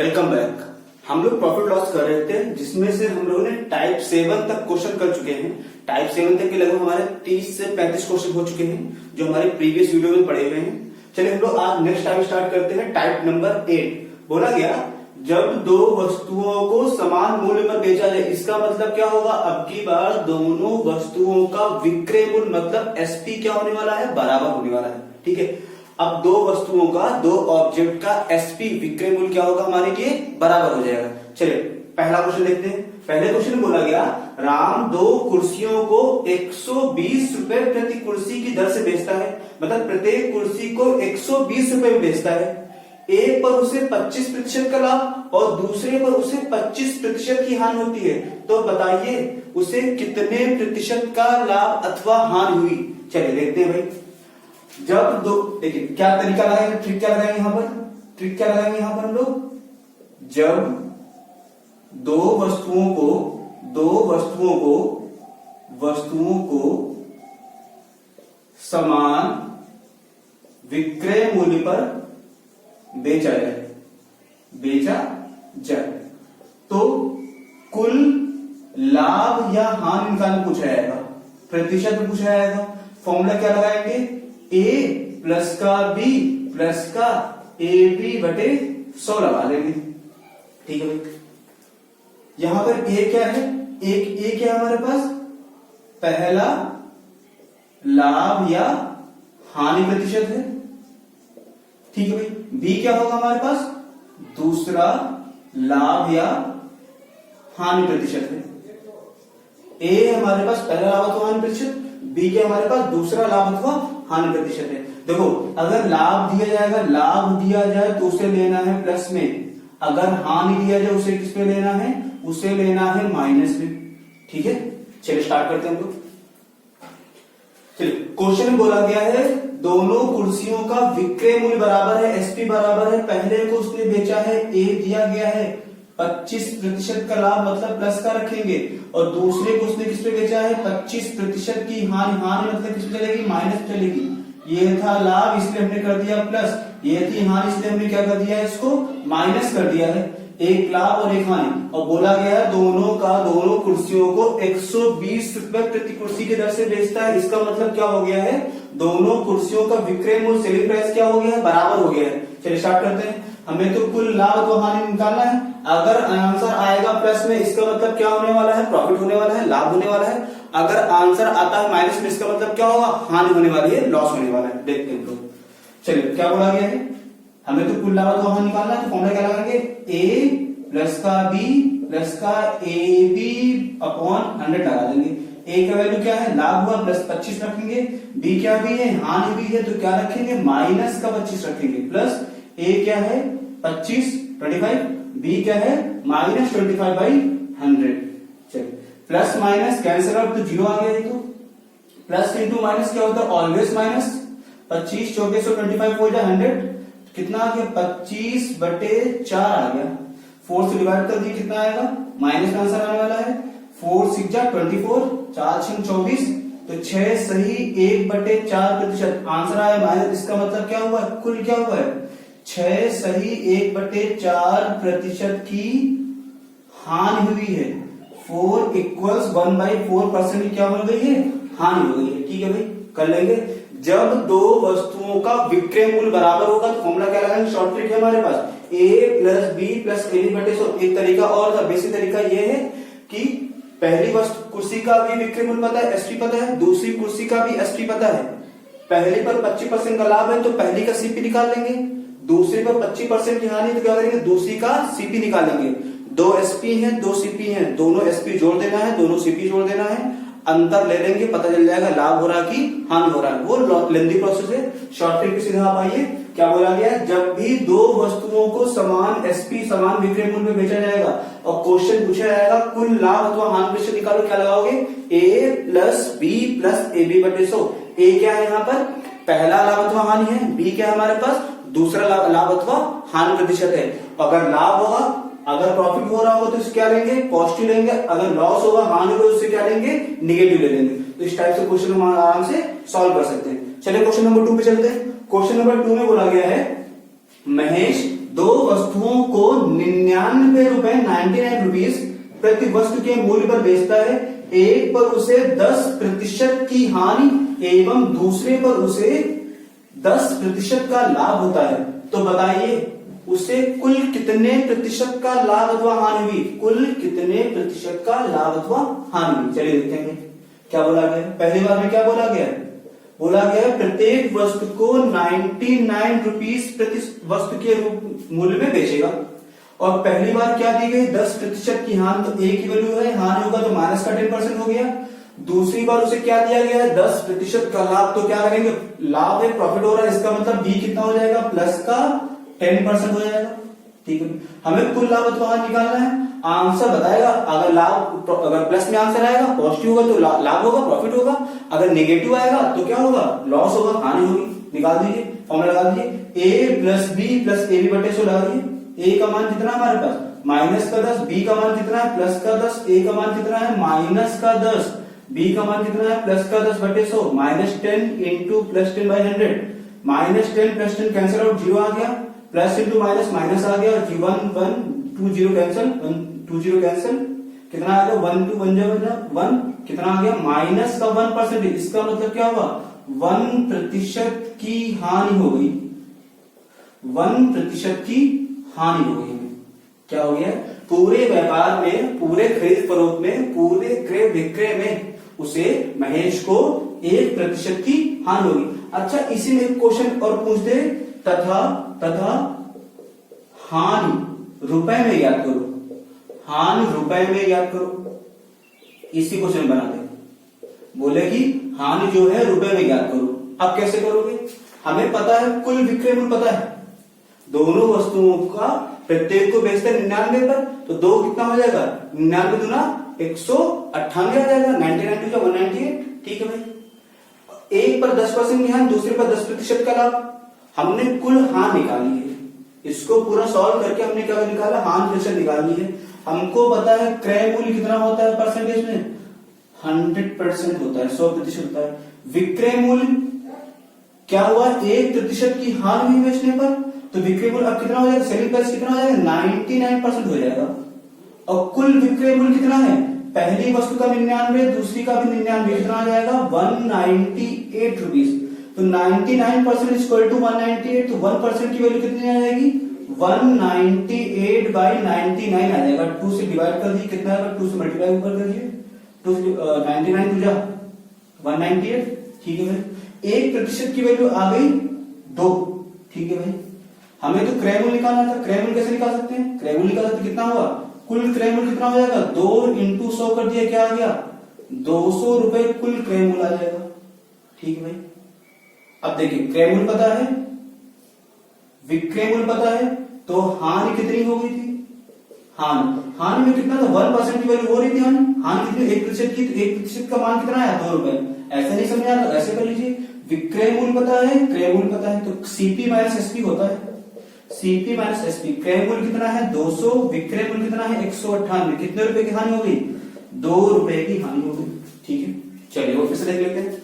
Welcome back. हम लोग profit loss कर रहे थे, जिसमें से हम लोगों ने टाइप 7 तक क्वेश्चन कर चुके हैं। टाइप 7 तक के लगभग हमारे 30 से 35 क्वेश्चन हो चुके हैं, जो हमारे प्रीवियस वीडियो में पढ़े हुए हैं। चलिए हम लोग आज नेक्स्ट टाइप स्टार्ट करते हैं। टाइप नंबर 8 बोला गया, जब दो वस्तुओं को समान मूल्य पर बेचा जाए। इसका मतलब क्या होगा? अब की बार दोनों वस्तुओं का विक्रय मूल्य मतलब एसपी क्या होने वाला है? बराबर होने वाला है। ठीक है, अब दो वस्तुओं का, दो ऑब्जेक्ट का एसपी विक्रय मूल्य क्या होगा? हमारे लिए बराबर हो जाएगा। चलिए पहला क्वेश्चन देखते हैं। पहले क्वेश्चन में बोला गया, राम दो कुर्सियों को 120 रुपए प्रति कुर्सी की दर से बेचता है। मतलब प्रत्येक कुर्सी को 120 रुपए में बेचता है। एक पर उसे 25% का लाभ और दूसरे पर उसे 25% की हानि होती है। तो बताइए उसे कितने प्रतिशत का लाभ अथवा हानि हुई? चलिए देखते हैं भाई। जब दो, देखिए क्या तरीका लगाएंगे, ट्रिक क्या लगाएंगे यहां पर? ट्रिक क्या लगाएंगे यहां पर हम लोग? जब दो वस्तुओं को समान विक्रय मूल्य पर बेचा जाए तो कुल लाभ या हानि निकालना पूछा जाएगा, प्रतिशत में पूछा जाएगा। फॉर्मूला क्या लगाएंगे? ए प्लस का बी प्लस का ए बी बटे 100 लगा लेंगे। ठीक है भाई, यहां पर ए क्या है? एक ए क्या है हमारे पास? पहला लाभ या हानि प्रतिशत है। ठीक है भाई, बी क्या होगा हमारे पास? दूसरा लाभ या हानि प्रतिशत है। ए हमारे पास पहला लाभ अथवा हानि प्रतिशत, बी क्या हमारे पास? दूसरा लाभ अथवा हानि प्रतिशत है। देखो, अगर लाभ दिया जाएगा, लाभ दिया जाए तो उसे लेना है प्लस में। अगर हानि दिया जाए उसे किस पे लेना है? उसे लेना है माइनस में। ठीक है, चलिए स्टार्ट करते हैं हम लोग। चलिए क्वेश्चन में बोला गया है, दोनों कुर्सियों का विक्रय मूल्य बराबर है, एसपी बराबर है। पहले को उसने बेचा है, ए दिया गया है 25% का लाभ मतलब प्लस का रखेंगे, और दूसरे को उसने किस पे बेचा है? 25% की हानि। हानि मतलब किस पे चलेगी? माइनस चलेगी। ये था लाभ, इसलिए हमने कर दिया प्लस। ये थी हानि, इसलिए हमने क्या कर दिया है? इसको माइनस कर दिया है। एक लाभ और एक हानि। और बोला गया है दोनों कुर्सियों को 120 रुपए प्रति कुर्सी की दर से बेचता है। इसका मतलब क्या हो गया है? दोनों कुर्सियों का विक्रय मूल्य, सेलिंग प्राइस क्या हो गया है? बराबर हो गया है। चलिए स्टार्ट करते हैं। हमें तो कुल लाभ तो हानि निकालना है। अगर आंसर आएगा प्लस में, इसका मतलब क्या होने वाला है? प्रॉफिट होने वाला है, लाभ होने वाला है। अगर आंसर आता है माइनस में, इसका मतलब क्या होगा? हानि होने वाली है, लॉस होने वाला है। देखते हैं तो। चलिए क्या बोला गया है? हमें तो कुल लाभ तो हानि निकालना है, तो फॉर्मूला क्या लगाएंगे? ए प्लस का बी प्लस का ए बी अपॉन 100 लगा देंगे। ए का वैल्यू क्या है? लाभ हुआ, प्लस 25 रखेंगे। बी क्या भी है? हानि भी है, तो क्या रखेंगे? माइनस का 25 रखेंगे। प्लस ए क्या है? 25 25, बी क्या है? माइनस 25/100। चलिए प्लस माइनस कैंसिल आउट तो 0 आ गया। ये तो प्लस इंटू माइनस क्या होता है? Always minus. 25 24 और 25 हो जाए 100, कितना आ गया? 25/4 आ गया। 4 से डिवाइड कर दिए, कितना आएगा? माइनस का आंसर आने वाला है। 4 6 जा 24, 4 6 24, तो 6 सही 1/4% आंसर आया माइनस। इसका मतलब क्या हुआ? कुल क्या हुआ है? 6 सही 1/4% की हानि हुई है। 4 = 1/4% की क्या हो गई है? हानि हो गई है। ठीक है भाई, कर लेंगे। जब दो वस्तुओं का विक्रय मूल्य बराबर होगा तो फॉर्मूला क्या लगाएंगे? शॉर्ट ट्रिक है हमारे पास, A plus B plus A B बटे 100। एक तरीका और था, बेसिक तरीका ये है कि पहली वस्तु कुर्सी का भी विक्रय मूल्य पता है, एसपी पता है, दूसरी कुर्सी का भी एसपी पता है। पहली पर 25% का लाभ है तो पहली का सीपी निकाल लेंगे, दूसरी पर 25% की हानि तो क्या करेंगे? दूसरी का सीपी निकालेंगे। 2 एसपी है, 2 सीपी है, दोनों एसपी जोड़ देना है, दोनों सीपी जोड़ देना है, अंतर ले लेंगे, पता चल जाएगा लाभ हो रहा कि हानि हो रहा है। वो लेंदी प्रोसेस है। शॉर्ट ट्रिक पे सीधा आप आइए। क्या बोला गया? जब भी दो वस्तुओं को समान एसपी, समान विक्रय मूल्य में बेचा जाएगा और क्वेश्चन पूछा जाएगा कुल लाभ अथवा हानि प्रतिशत निकालो, क्या लगाओगे? A plus B plus A B बटे 100। ए क्या है यहाँ पर? पहला लाभ अथवा हानि है। बी क्या है हमारे पास? दूसरा लाभ अथवा हानि प्रतिशत है। अगर लाभ होगा, अगर प्रॉफिट हो रहा होगा तो इससे क्या लेंगे? पॉजिटिव लेंगे। अगर लॉस होगा, हानि होगा, उससे क्या लेंगे? निगेटिव ले लेंगे। तो इस टाइप से क्वेश्चन हम आराम से सॉल्व कर सकते हैं। चलिए क्वेश्चन नंबर 2 पे चलते हैं। क्वेश्चन नंबर 2 में बोला गया है, महेश दो वस्तुओं को 99 रुपए 99 रुपीज प्रति वस्तु के मूल्य पर बेचता है, एक पर उसे 10% की हानि एवं दूसरे पर उसे 10% का लाभ होता है, तो बताइए उसे कुल कितने प्रतिशत का लाभ अथवा हानि हुई? कुल कितने प्रतिशत का लाभ अथवा हानि हुई? चलिए देखते हैं क्या बोला गया है। पहली बार में क्या बोला गया है? बोला गया है प्रत्येक वस्तु को 99 रुपीज प्रति वस्तु के रूप मूल्य में बेचेगा। और पहली बार क्या दी गई? 10% की हानि, तो एक की वैल्यू है, हानि होगा तो माइनस का 10% हो गया। दूसरी बार उसे क्या दिया गया है? 10% का लाभ, तो क्या करेंगे? लाभ है, प्रॉफिट हो रहा है, इसका मतलब बी कितना हो जाएगा? प्लस का 10% हो जाएगा। ठीक है, हमें कुल लाभ अथवा हानि निकालना है, आंसर बताएगा। अगर लाभ, अगर प्लस में आंसर आएगा पॉजिटिव होगा तो लाभ होगा, प्रॉफिट होगा। अगर नेगेटिव आएगा तो क्या होगा? लॉस होगा, हानि होगी। निकाल दीजिए, फॉर्मूला लगा दीजिए, A plus B plus A B बटे 100 लगा दीजिए। ए का मान कितना हमारे पास? माइनस का 10, बी का मान कितना है? प्लस का 10, ए का मान कितना है? माइनस का 10, बी का मान कितना है? प्लस का 10 बटे 100, minus 10 into plus 10 by 100, minus 10 plus 10 cancel out, 0 आ गया, प्लस इंटू माइनस माइनस आ गया, 1 1 2 0 कैंसिल, 1 2 0 कैंसिल, कितना आ गया? 1 2 1 1, कितना आ गया? माइनस का 1%। इसका मतलब क्या हुआ? 1% की हानि हो गई, 1% की हानि हो गई। क्या हो गया? पूरे व्यापार में, पूरे खरीद फरोख्त में, पूरे क्रय विक्रय में उसे महेश को 1% की हानि होगी। अच्छा, इसी में एक क्वेश्चन और पूछ दे, तथा हानि रुपए में याद करो, हानि रुपए में याद करो। इसी क्वेश्चन बनाते बोले कि हानि जो है रुपए में याद करो। अब कैसे करोगे? हमें पता है कुल विक्रय मूल्य पता है, दोनों वस्तुओं का प्रत्येक को बेचते 99 पर, तो दो कितना हो जाएगा? 99 दूना 198 आ जाएगा, 99 टू 198। ठीक है भाई, एक पर 10% की हानि, दूसरे पर 10% का लाभ। हमने कुल हानि निकाली है, इसको पूरा सॉल्व करके हमने क्या निकाला? हानि प्रतिशत निकालनी है। हमको पता है क्रय मूल्य कितना होता है परसेंटेज में? 100% होता है, 100% होता है। विक्रय मूल्य क्या हुआ? 1% की हानि हुई बेचने पर, तो विक्रय मूल्य अब कितना हो जाएगा? सेलिंग प्राइस कितना हो जाएगा? 99% हो जाएगा। और कुल विक्रय मूल्य कितना है? पहली वस्तु का 99, दूसरी का भी 99, कितना आ जाएगा? 198 रुपीज। तो 99% इक्वल टू 198, तो 1% की वैल्यू कितनी आ जाएगी? 198 बाई 99 आ जाएगा। 2 से डिवाइड कर दीजिए, कितना आएगा? 2 से मल्टीप्लाई ऊपर कर दीजिए, 2 से 99 पूजा 198। ठीक है भाई, 1% की वैल्यू आ गई 2। ठीक है भाई, हमें तो क्रय मूल्य निकालना था। क्रय मूल्य कैसे निकाल सकते हैं? क्रय मूल्य निकाल सकते कितना हुआ? कुल क्रय मूल्य कितना हो जाएगा? 2 इंटू 100 कर दिया, क्या आ गया? 200 रुपए कुल क्रय मूल्य आ जाएगा। ठीक है भाई, अब देखिए क्रय मूल्य पता है, विक्रय मूल्य पता है, तो हानि कितनी हो गई थी? हानि में कितना था? 1% की वैल्यू हो रही थी। हानि कितनी? 1% की, तो 1% का मान कितना आया? 2 रुपए। ऐसे नहीं समझा तो ऐसे कर लीजिए, विक्रय मूल्य पता है, क्रय मूल्य पता है, तो सीपी माइनस एसपी होता है, सीपी माइनस एसपी। क्रय मूल्य कितना है? 200, विक्रय मूल्य कितना है? 198। कितने रुपए की हानि हो गई? 2 रुपए की हानि हो गई। ठीक है, चलिए वो फिर से देख लेते हैं।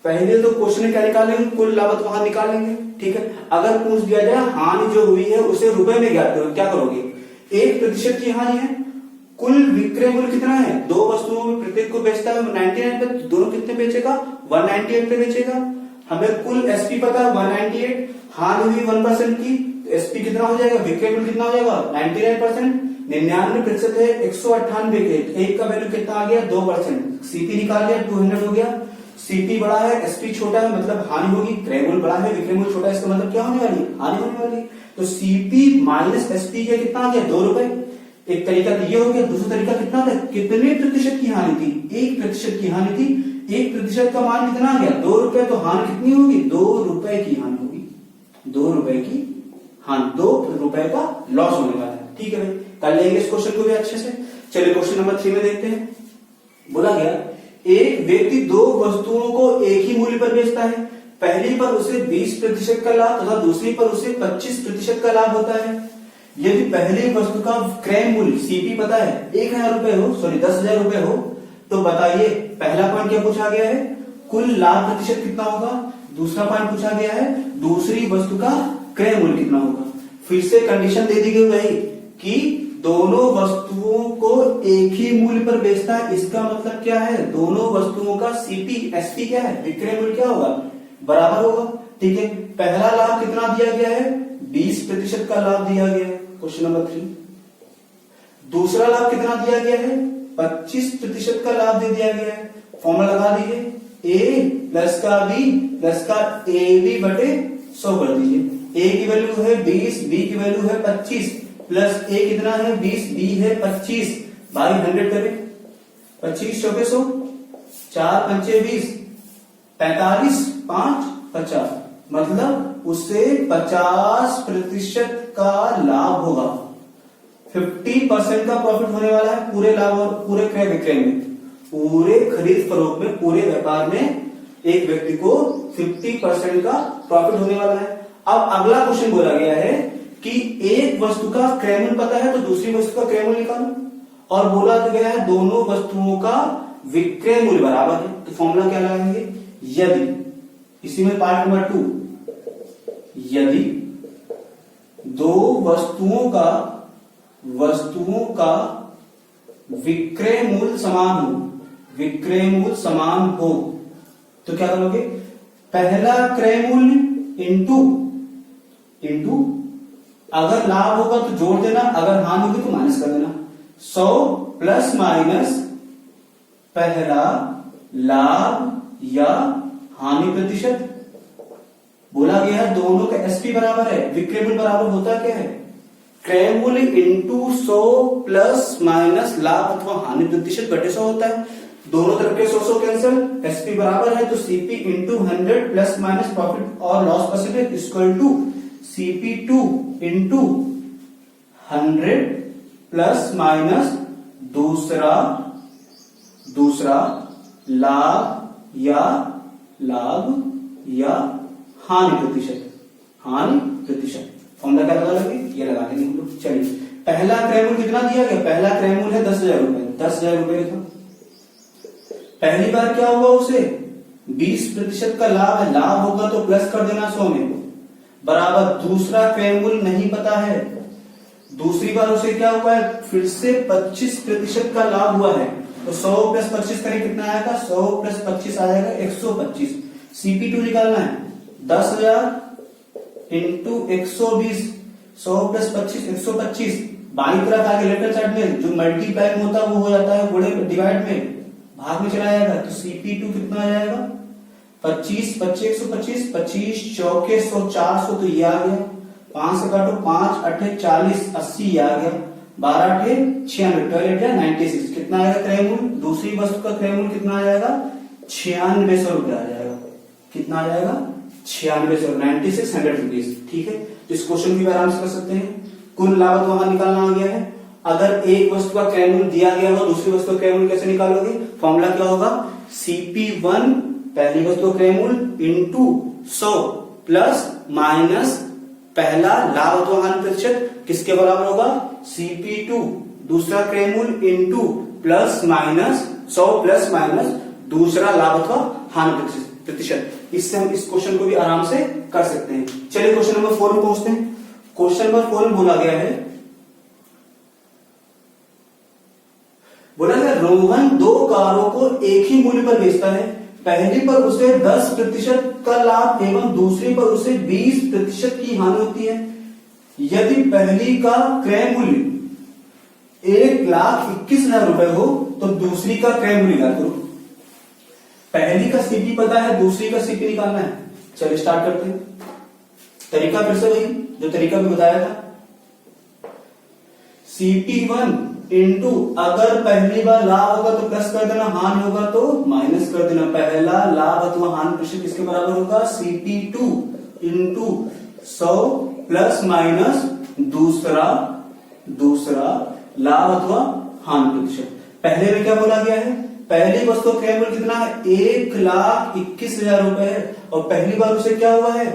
पहले तो क्वेश्चन में क्या निकालेंगे? कुल लागत वहां निकालेंगे। ठीक है, अगर पूछ दिया जाए हानि जो हुई है उसे रुपए में ज्ञात करो, क्या करोगे? 1% की हानि है, कुल विक्रय मूल्य कितना है? दो वस्तुओं में प्रत्येक को बेचता है 99 पे, दोनों कितने बेचेगा? 198 पे बेचेगा। हमें कुल एसपी पता है 198, हानि हुई 1% की, तो एसपी कितना हो जाएगा? विक्रय मूल्य कितना हो जाएगा? 99%। 99% है 198 के, एक का वैल्यू कितना आ गया? 2%। सीपी निकाल लिया, 200 हो गया। सीपी बड़ा है, एसपी छोटा है, मतलब हानि होगी। क्रय मूल्य बड़ा है, विक्रय मूल्य छोटा है, इसका मतलब क्या होने वाली? हानि होने वाली। तो सीपी माइनस एसपी का कितना आ गया? 2 रुपए। एक तरीका तो ये हो गया, दूसरा तरीका कितना था? कितने प्रतिशत की हानि थी? 1% की हानि थी, 1% का मान कितना आ गया? 2 रुपए। तो हानि कितनी होगी? 2 रुपए की हानि होगी, 2 रुपए की हानि, 2 रुपए का लॉस होने वाला है। ठीक है भाई, कर लेंगे इस क्वेश्चन को भी अच्छे से। चलिए क्वेश्चन नंबर 3 में देखते हैं। बोला गया एक व्यक्ति दो वस्तुओं को एक ही मूल्य पर बेचता है, पहली पर उसे 20% का लाभ तथा दूसरी पर उसे 25% का लाभ होता है। यदि पहली वस्तु का क्रय मूल्य सीपी पता है 1000 रुपए हो, सॉरी 10,000 रुपए हो, तो बताइए पहला पॉइंट क्या पूछा गया है? कुल लाभ प्रतिशत कितना होगा। दूसरा पॉइंट पूछा गया है दूसरी वस्तु का क्रय मूल्य कितना होगा। फिर से कंडीशन दे दी गई वही कि दोनों वस्तुओं को एक ही मूल्य पर बेचता है। इसका मतलब क्या है, दोनों वस्तुओं का सीपी एसपी क्या है, विक्रय मूल्य क्या होगा, बराबर होगा। ठीक है, पहला लाभ कितना दिया गया है, 20% का लाभ दिया गया है, क्वेश्चन नंबर 3। दूसरा लाभ कितना दिया गया है, 25% का लाभ दे दिया गया है। फॉर्मूला लगा दीजिए, ए प्लस का बी प्लस का ए बी बटे 100 कर दीजिए। ए की वैल्यू है 20, बी की वैल्यू है 25, प्लस ए कितना है 20, बी है 25, बाई 100 करें, 25 चौके 100, 4 पंचे 20, 45, 5 50, मतलब उससे 50% का लाभ होगा। 50% का प्रॉफिट होने वाला है पूरे लाभ और पूरे क्रय विक्रय में, पूरे खरीद फरोख्त में, पूरे व्यापार में एक व्यक्ति को 50% का प्रॉफिट होने वाला है। अब अगला क्वेश्चन बोला गया है कि एक वस्तु का क्रय मूल्य पता है तो दूसरी वस्तु का क्रय मूल्य निकालो, और बोला तो गया है दोनों वस्तुओं का विक्रय मूल्य बराबर है। तो फॉर्मूला क्या लगाएंगे, यदि, इसी में पार्ट नंबर 2, यदि दो वस्तुओं का विक्रय मूल्य समान हो, विक्रय मूल्य समान हो तो क्या करोगे, पहला क्रय मूल्य इंटू अगर लाभ होगा तो जोड़ देना, अगर हानि होगी तो माइनस कर देना। 100 प्लस माइनस पहला लाभ या हानि प्रतिशत। बोला गया है दोनों का एसपी बराबर है, विक्रय मूल्य बराबर होता क्या है, क्रय मूल्य इंटू 100 प्लस माइनस लाभ अथवा हानि प्रतिशत बटे 100 होता है। दोनों तरफ के 100 कैंसिल, एसपी बराबर है तो CP into 100 plus minus profit और loss percentage equal to CP2 into 100 plus minus दूसरा लाभ या हानि प्रतिशत। फॉर्मूला क्या लगा लगे, ये लगा देंगे हम लोग। चलिए, पहला क्रय मूल्य कितना दिया गया, पहला क्रय मूल्य है 10,000 रुपए, 10,000 रुपए लिखा। पहली बार क्या हुआ, उसे 20% का लाभ है, लाभ होगा तो प्लस कर देना 100 में बराबर। दूसरा क्रय मूल्य नहीं पता है, दूसरी बार उसे क्या हुआ है, फिर से 25% का लाभ हुआ है, तो 100 प्लस 25 करें कितना आएगा, 100 प्लस 25 आएगा 125। CP2 निकालना है, 10,000 इंटू 120, 100 प्लस 25 125। बाई तरफ आगे लेफ्ट साइड में जो मल्टीप्लाई में होता है वो हो जाता है गुणे डिवाइड में, भाग में चला जाएगा, तो CP2 कितना आ जाएगा, 25 25 125, 25 चौके 100, 400 तो ये आ गया, 5 से काटो 5 8 40, 80 ये आ गया, 12 8 96, 12 8 96, कितना आएगा क्रय मूल्य, दूसरी वस्तु का क्रय मूल्य कितना आ जाएगा, 9600 रुपया आ जाएगा। कितना आ जाएगा, 9600, 9600 रुपीज। ठीक है, तो इस क्वेश्चन भी आराम से कर सकते हैं। कुल लागत वहां निकालना आ गया है। अगर एक वस्तु का क्रय मूल्य दिया गया हो, दूसरी वस्तु का क्रय मूल्य कैसे निकालोगे, फॉर्मूला क्या होगा, CP1 पहली वस्तु का क्रय मूल्य इंटू 100 प्लस माइनस पहला लाभ अथवा हानि प्रतिशत किसके बराबर होगा, CP2 दूसरा क्रय मूल्य into plus minus 100 plus minus दूसरा लाभ अथवा हानि प्रतिशत। इससे हम इस क्वेश्चन को भी आराम से कर सकते हैं। चलिए क्वेश्चन नंबर 4 में पहुंचते हैं। क्वेश्चन नंबर 4 में बोला गया है, रोहन दो कारों को एक ही मूल्य पर बेचता है। पहली पर उसे 10% का लाभ एवं दूसरी पर उसे 20% की हानि होती है। यदि पहली का क्रय मूल्य 1,21,000 रुपए हो तो दूसरी का क्रय मूल्य निकाल करो। पहली का सीपी पता है, दूसरी का सीपी निकालना है। चलिए स्टार्ट करते हैं। तरीका फिर से वही जो तरीका भी बताया था, CP1 इंटू अगर पहली बार लाभ होगा तो प्लस कर देना, हानि होगा तो माइनस कर देना। पहला लाभ अथवा हानि प्रतिशत किसके बराबर होगा, CP2 इंटू 100 प्लस माइनस दूसरा लाभ अथवा हानि प्रतिशत। पहले में क्या बोला गया है, पहली वस्तु क्रय मूल्य कितना है, 1,21,000 रुपए है और पहली बार उसे क्या हुआ है,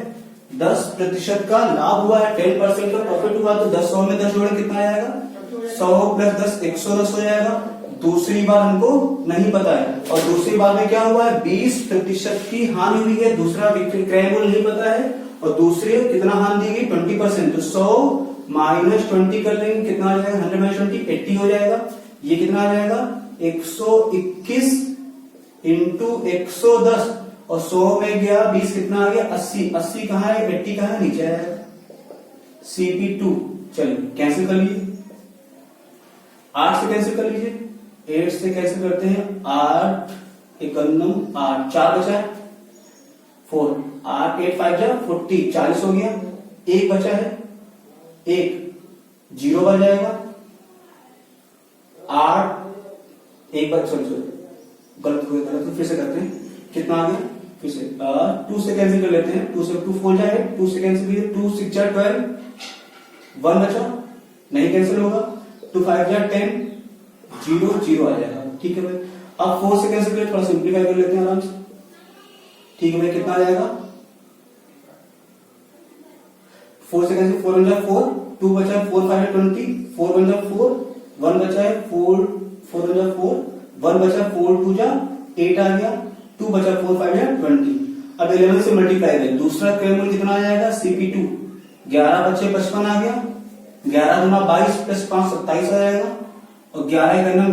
10% का लाभ हुआ है, 10% का प्रॉफिट हुआ, तो 10 100 में 10 जोड़े कितना आएगा, 100 प्लस 10 110 हो जाएगा। दूसरी बार हमको नहीं पता है और दूसरी बार में क्या हुआ है, 20% की हानि हुई है, दूसरा क्रय मूल्य नहीं पता है और दूसरे कितना हानि दी गई 20%, तो 100 -20 कर लेंगे, कितना आ जाएगा 100 - 20 80 हो जाएगा। ये कितना आ जाएगा 121 इंटू 110 और 100 में गया 20 कितना आ गया 80। 80 कहाँ है 80 कहाँ है नीचे आएगा CP2। चलिए कैंसिल कर लीजिए, 8 से कैंसिल कर लीजिए, 8 से कैंसिल करते हैं 8 51 8 4 बचा है 4 8 8 5 जा 40 40 हो गया। एक बचा है, एक 0 बच जाएगा 8 एक बार सॉरी गलत हो गया, फिर से करते हैं कितना आ गया फिर से 2 से कैंसिल कर लेते हैं, 2 से 2 4 जाए 2 से कैंसिल कीजिए 2 6 जा 12 1 बचा नहीं कैंसिल होगा 2 5 जा 10 0 0 आ जाएगा। ठीक है भाई, अब 4 से कैंसिल करें, थोड़ा सिंप्लीफाई कर लेते हैं आराम से। ठीक है भाई, कितना आ जाएगा 4 से कैंसिल 4 1 जा 4 2 बचा 4 5 20 4 1 जा 4 1 बचा है 4 4 1 जा 4 1 बचा 4 2 जा 8 आ गया 2 बचा 4 5 जा 20। अब 11 से मल्टीप्लाई करें, दूसरा क्रम मूल्य कितना आ जाएगा CP2 11 बचे 55 आ गया 11 गुना 22 प्लस 5 27 आ जाएगा और 11 का नाम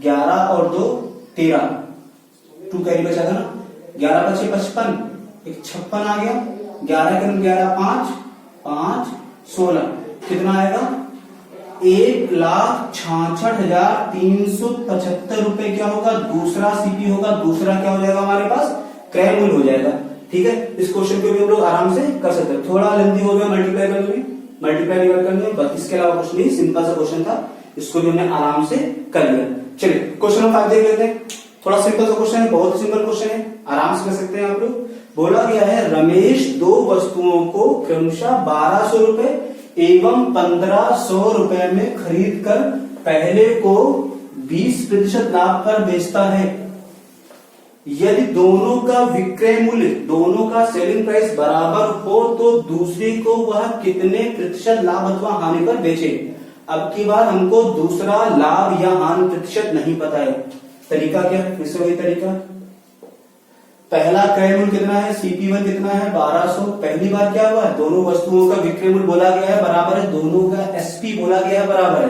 11 और 2 13 2 कैरी बचा था ना 11 बचे 55 एक 56 आ गया 11 का नाम 11 5 5 16 कितना आएगा 1,66,375 रुपए क्या होगा दूसरा CP होगा। दूसरा क्या हो जाएगा हमारे पास क्रय मूल्य हो जाएगा। ठीक है, इस क्वेश्चन को भी हम लोग आराम से कर सकते हैं, थोड़ा लेंथी हो गया मल्टीप्लाई डिवाइड करने में, बस इसके अलावा कुछ नहीं, सिंपल सा क्वेश्चन था, इसको भी हमने आराम से कर लिया। चलिए क्वेश्चन नंबर 5 देख लेते हैं, थोड़ा सिंपल सा क्वेश्चन है, बहुत ही सिंपल क्वेश्चन है, आराम से कर सकते हैं आप लोग। बोला गया है रमेश 2 वस्तुओं को क्रमशः 1200 रुपए एवं 1500 रुपए में खरीद कर पहले को 20% लाभ पर बेचता है। यदि दोनों का विक्रय मूल्य दोनों का सेलिंग प्राइस बराबर हो तो दूसरे को वह कितने प्रतिशत लाभ अथवा हानि पर बेचे। अब की बार हमको दूसरा लाभ या हानि प्रतिशत नहीं पता है, तरीका क्या है, फिर से वही तरीका। पहला क्रय मूल्य कितना है CP1 कितना है 1200। पहली बार क्या हुआ है दोनों वस्तुओं का विक्रय मूल्य बोला गया है बराबर है, दोनों का SP बोला गया है बराबर है।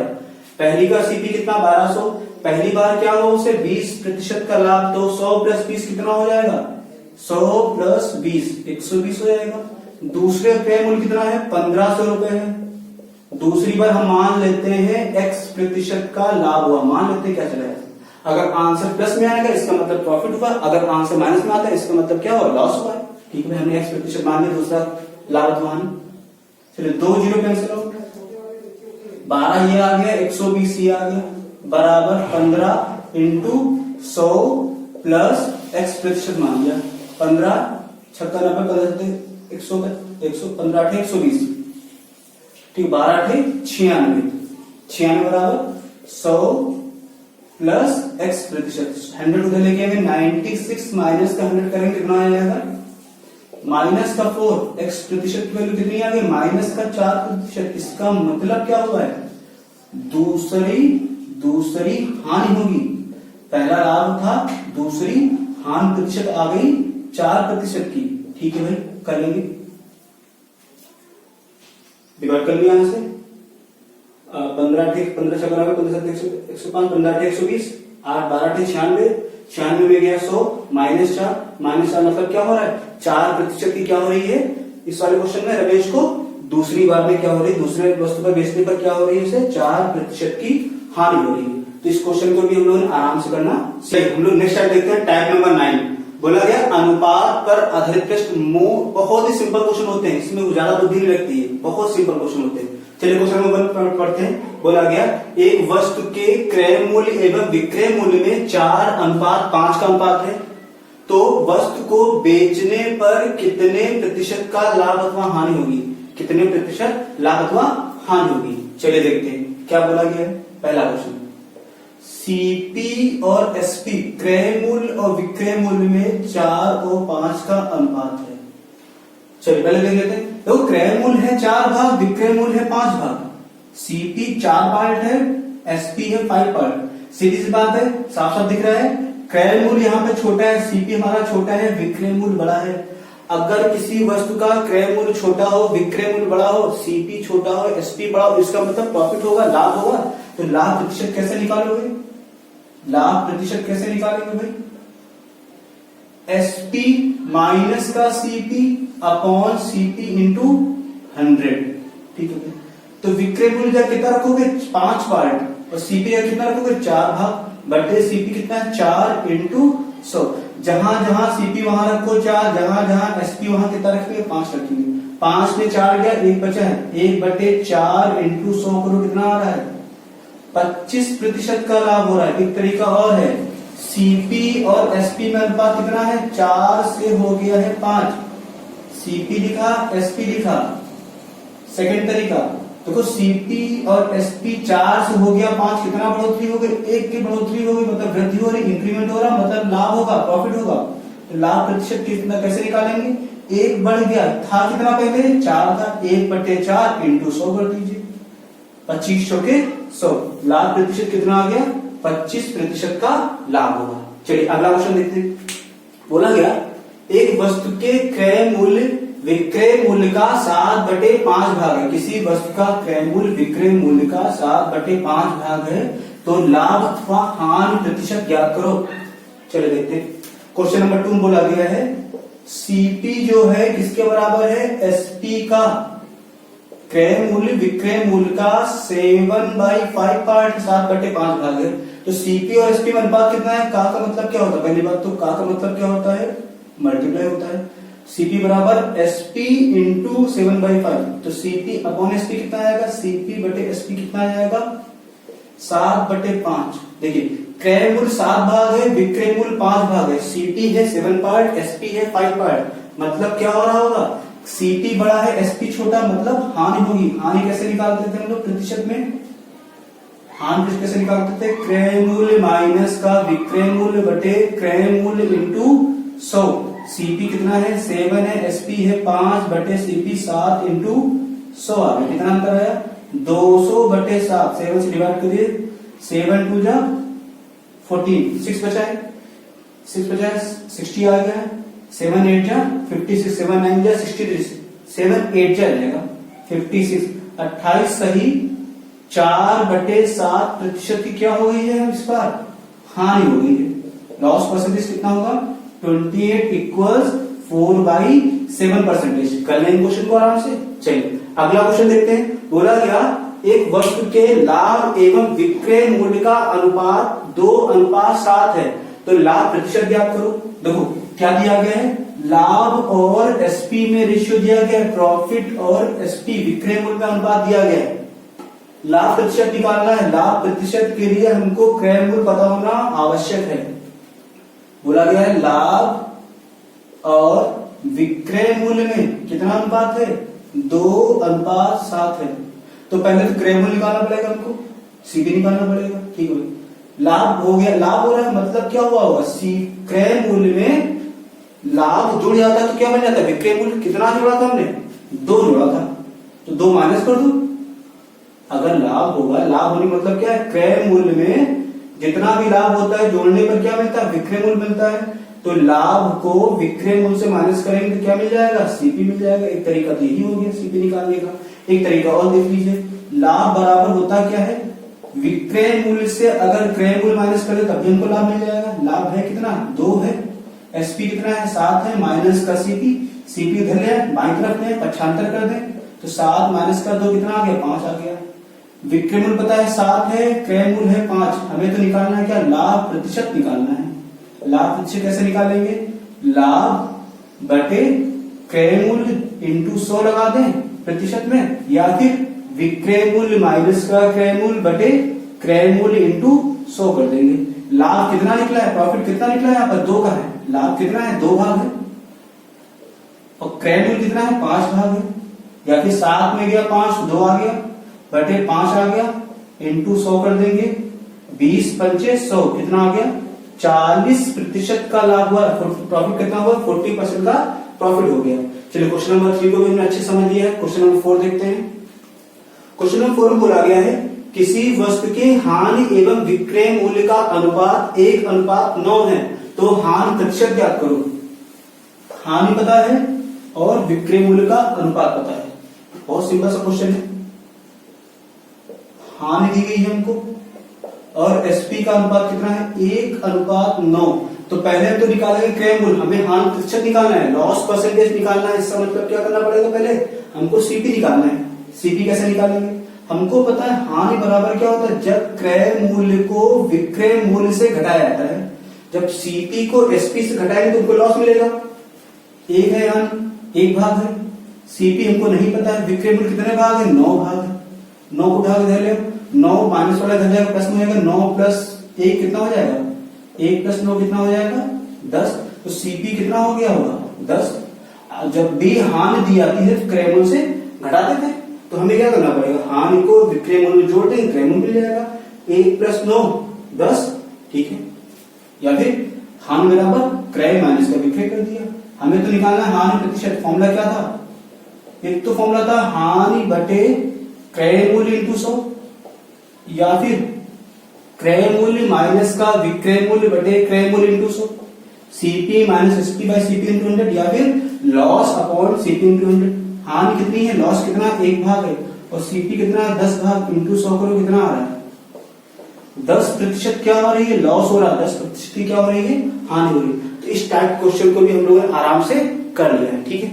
पहली का CP कितना 1200, पहली बार क्या हुआ उसे 20% का लाभ, तो 100 प्लस 20 कितना हो जाएगा 100 प्लस 20 120 हो जाएगा। दूसरे क्रय मूल्य कितना है 1500 रुपए है। दूसरी बार हम मान लेते हैं X% का लाभ हुआ, मान लेते हैं क्या चला है, अगर आंसर प्लस में आएगा इसका मतलब प्रॉफिट हुआ, अगर आंसर माइनस में आता है इसका मतलब क्या हुआ लॉस हुआ। ठीक है, हमने X% मान लिया, दूसरा लाभ मान। चलिए 2 0 कैंसिल हो, 12 ये आ गया 120 ये आ गया बराबर 15 इंटू 100 प्लस X% मान लिया 15 56 90 115 120 ठीक 12 96 बराबर 100 प्लस X% 100 उधर लेके आएंगे 96 माइनस का 100 करेंगे कितना आ जाएगा माइनस का 4 X% की वैल्यू कितनी आ गई माइनस का 4%। इसका मतलब क्या हुआ है दूसरी हानि होगी, पहला लाभ था दूसरी हानि प्रतिशत आ गई 4% की। ठीक है भाई कर लेंगे, डिवाइड कर लिया यहां से 15 ठीक 15 छक्का 15 105 15 120 8 12 96 में गया 100 माइनस 4 मतलब क्या हो रहा है 4% की क्या हो रही है इस वाले क्वेश्चन में रमेश को दूसरी बार में क्या हो रही है दूसरे वस्तु पर बेचने पर क्या हो रही है उसे 4% की हानि हो रही है। तो इस क्वेश्चन को भी हम लोगों ने आराम से करना सही। हम लोग नेक्स्ट टाइम देखते हैं टाइप नंबर 9। बोला गया अनुपात पर आधारित प्रश्न बहुत ही सिंपल क्वेश्चन होते हैं, इसमें ज्यादा बुद्धि नहीं लगती है, बहुत सिंपल क्वेश्चन होते हैं। चलिए क्वेश्चन नंबर पढ़ते हैं। बोला गया एक वस्तु के क्रय मूल्य एवं विक्रय मूल्य में 4:5 का अनुपात है, तो वस्तु को बेचने पर कितने प्रतिशत का लाभ अथवा हानि होगी, कितने प्रतिशत लाभ अथवा हानि होगी। चलिए देखते हैं क्या बोला गया है। पहला क्वेश्चन CP और SP क्रय मूल्य और विक्रय मूल्य में 4 और 5 का अनुपात है। चलिए पहले देख लेते हैं। तो क्रय मूल्य है 4 भाग, विक्रय मूल्य है 5 भाग। CP 4 पार्ट है, SP है 5 पार्ट। सीधी सी बात है, साफ साफ दिख रहा है क्रय मूल्य यहाँ पे छोटा है, CP हमारा छोटा है, विक्रय मूल्य बड़ा है। अगर किसी वस्तु का क्रय मूल्य छोटा हो, विक्रय मूल्य बड़ा हो, सीपी छोटा हो, एसपी बड़ा हो, इसका मतलब प्रॉफिट होगा, लाभ होगा। तो लाभ प्रतिशत कैसे निकालोगे? लाभ प्रतिशत कैसे निकालेंगे भाई? एसपी माइनस का सीपी अपॉन सीपी इंटू 100। ठीक है भाई। तो विक्रय मूल्य का कितना रखोगे? 5 पार्ट, और सीपी का कितना रखोगे? 4 भाग, बटे सीपी कितना है? 4 इंटू 100। जहां जहां सीपी वहां रखो 4, जहां जहां एसपी वहां कितना रखेंगे? 5 रखेंगे। 5 में 4 गया, 1 बचा है, 1/4 इंटू 100 करो, कितना आ रहा है? 25% का लाभ हो रहा है। एक तरीका और है, सीपी और एसपी में अनुपात कितना है? 4 से हो गया है 5। सीपी लिखा, एसपी लिखा। सेकंड तरीका देखो, सीपी और एसपी 4 से हो गया 5, कितना बढ़ोतरी हो गई? 1 की बढ़ोतरी हो गई, मतलब वृद्धि हो रही, इंक्रीमेंट हो रहा, मतलब लाभ होगा, प्रॉफिट होगा। तो लाभ प्रतिशत कितना कैसे निकालेंगे? 1 बढ़ गया, था कितना पहले? 4 था, 1/4 इंटू 100 कर दीजिए, 25 के 100। लाभ प्रतिशत कितना आ गया? 25% का लाभ होगा। चलिए अगला क्वेश्चन देखते हैं। बोला गया एक वस्तु के क्रय मूल्य विक्रय मूल्य का 7/5 भाग है। किसी वस्तु का क्रय मूल्य विक्रय मूल्य का 7/5 भाग है, तो लाभ अथवा हानि प्रतिशत ज्ञात करो। चलिए देखते हैं। क्वेश्चन नंबर 2 बोला गया है सीपी जो है किसके बराबर है? एसपी का क्रय मूल्य विक्रय मूल्य का 7/5 पार्ट, 7/5 भाग है। तो सीपी और एसपी में अनुपात कितना है? का मतलब क्या होता है? पहली बात तो का मतलब क्या होता है? मल्टीप्लाई होता है। सीपी बराबर एसपी इंटू 7/5। तो सीपी अपॉन एसपी कितना आएगा? सीपी बटे एसपी कितना आएगा? 7/5। देखिए क्रय मूल्य 7 भाग है, विक्रय मूल्य 5 भाग है। सीपी है 7 पार्ट, एसपी है 5 पार्ट। मतलब क्या हो रहा होगा? सीपी बड़ा है, एसपी छोटा, मतलब हानि होगी। हानि कैसे निकालते थे हम लोग प्रतिशत में? हानि कैसे निकालते थे? क्रय मूल्य माइनस का विक्रय मूल्य बटे क्रय मूल्य इंटू 100। सीपी कितना है? 7 है, एसपी है 5 बटे सीपी 7 इंटू 100 आ गया। कितना अंतर आया? 200/7। 7 से डिवाइड करिए, 7 2 जा 14, 6 बचा है, 6 बचा है, 60 आ गया। 7 8 जा 56, 7 9 जा 63, 7 8 जा जाएगा 56। 28 सही 4/7 प्रतिशत की क्या हो गई है? इस बार हानि हो गई है। लॉस परसेंटेज कितना होगा? 28 इक्वल्स 4/7%। कर लेंगे क्वेश्चन को आराम से। चलिए अगला क्वेश्चन देखते हैं। बोला गया एक वस्तु के लाभ एवं विक्रय मूल्य का अनुपात 2:7 है, तो लाभ प्रतिशत ज्ञात करो। देखो क्या दिया गया है? लाभ और एसपी में रेशियो दिया गया है, प्रॉफिट और एसपी विक्रय मूल्य का अनुपात दिया गया है। लाभ प्रतिशत निकालना है। लाभ प्रतिशत के लिए हमको क्रय मूल्य पता होना आवश्यक है। बोला गया है लाभ और विक्रय मूल्य में कितना अनुपात है? 2:7 है। तो पहले तो क्रय मूल्य निकालना पड़ेगा हमको, सीपी निकालना पड़ेगा। ठीक है, लाभ हो गया, लाभ हो रहा है मतलब क्या हुआ होगा? क्रय मूल्य में लाभ जुड़ जाता है तो क्या बन जाता है? विक्रय मूल्य कितना जोड़ा था हमने? 2 जोड़ा था, तो 2 माइनस कर दो। अगर लाभ होगा, लाभ होने मतलब क्या है? क्रय मूल्य में जितना भी लाभ होता है जोड़ने पर क्या मिलता है? विक्रय मूल्य मिलता है। तो लाभ को विक्रय मूल्य से माइनस करेंगे तो क्या मिल जाएगा? सीपी मिल जाएगा। एक तरीका तो यही हो गया सीपी निकालने का। एक तरीका और देख लीजिए, लाभ बराबर होता क्या है? विक्रय मूल्य से अगर क्रय मूल्य माइनस करें तब भी हमको लाभ मिल जाएगा। लाभ है कितना? 2 है। एसपी कितना है? 7 है, माइनस का सीपी। सीपी उधर ले बाई तरफ में पक्षांतर कर दें तो 7 माइनस का 2 कितना आ गया? 5 आ गया। विक्रय मूल्य पता है 7 है, क्रय मूल्य है 5। हमें तो निकालना है क्या? लाभ प्रतिशत निकालना है। लाभ प्रतिशत कैसे निकालेंगे? लाभ बटे क्रय मूल्य इंटू 100 लगा दें प्रतिशत में, या फिर विक्रय मूल्य माइनस का क्रय मूल्य बटे क्रय मूल्य इंटू 100 कर देंगे। लाभ कितना निकला है? प्रॉफिट कितना निकला है? यहाँ पर 2 का है। लाभ कितना है? 2 भाग है। और क्रय मूल्य कितना है? 5 भाग है। या फिर 7 में गया 5, 2 आ गया बटे 5 आ गया, इंटू 100 कर देंगे। 20 पंचे 100 कितना आ गया? 40% का लाभ हुआ। प्रॉफिट कितना हुआ? 40% का प्रॉफिट हो गया। चलिए क्वेश्चन नंबर 3 को भी हमने अच्छे समझ लिया है। क्वेश्चन नंबर 4 देखते हैं। क्वेश्चन नंबर 4 में बोला गया है किसी वस्तु के हानि एवं विक्रय मूल्य का अनुपात 1:9 है, तो हानि प्रतिशत ज्ञात करो। हानि पता है और विक्रय मूल्य का अनुपात पता है। बहुत सिंपल सा क्वेश्चन है। हानि दी गई है हमको और एसपी का अनुपात कितना है 1:9। तो पहले हम तो निकालेंगे क्रय मूल्य, हमें हानि प्रतिशत निकालना है, लॉस परसेंटेज निकालना है। इसका मतलब क्या करना पड़ेगा, पहले हमको सीपी निकालना है। सीपी कैसे निकालेंगे, हमको पता है हानि बराबर क्या होता है, जब क्रय मूल्य को विक्रय मूल्य से घटाया जाता है। जब सीपी को एसपी से घटाएंगे तो हमको लॉस मिलेगा। एक है हानि, एक भाग है। सीपी हमको नहीं पता है, विक्रय मूल्य कितने भाग है, 9 भाग है। 9 को भाग दे ले, 9 माइनस वाला घर जाएगा, प्लस में हो जाएगा। 9 प्लस 1 कितना हो जाएगा, 1 प्लस 9 कितना हो जाएगा, 10। तो सीपी कितना हो गया होगा, 10। जब भी हानि दी जाती है क्रय मूल्य से घटा देते हैं, तो हमें क्या करना पड़ेगा, हानि को विक्रय मूल्य में जोड़ देंगे, क्रय मूल्य मिल जाएगा। 1 प्लस 9 10, ठीक है। या फिर हानि बराबर क्रय माइनस का विक्रय कर दिया। हमें तो निकालना है हानि प्रतिशत। फॉर्मूला क्या था, एक तो फॉर्मूला था हानि बटे क्रय मूल्य इंटू 100, या फिर क्रय मूल्य माइनस का विक्रय मूल्य बटे क्रय मूल्य into 100, CP minus SP by CP into 100, या फिर लॉस अपॉन सीपी इंटू 100। हानि कितनी है, लॉस कितना, 1 भाग है, और सीपी कितना है, 10 भाग इंटू 100 करो, कितना आ रहा है, 10% क्या हो रही है, लॉस हो रहा है। 10% की क्या हो रही है, हानि हो रही है। तो इस टाइप क्वेश्चन को भी हम लोगों ने आराम से कर लिया है, ठीक है।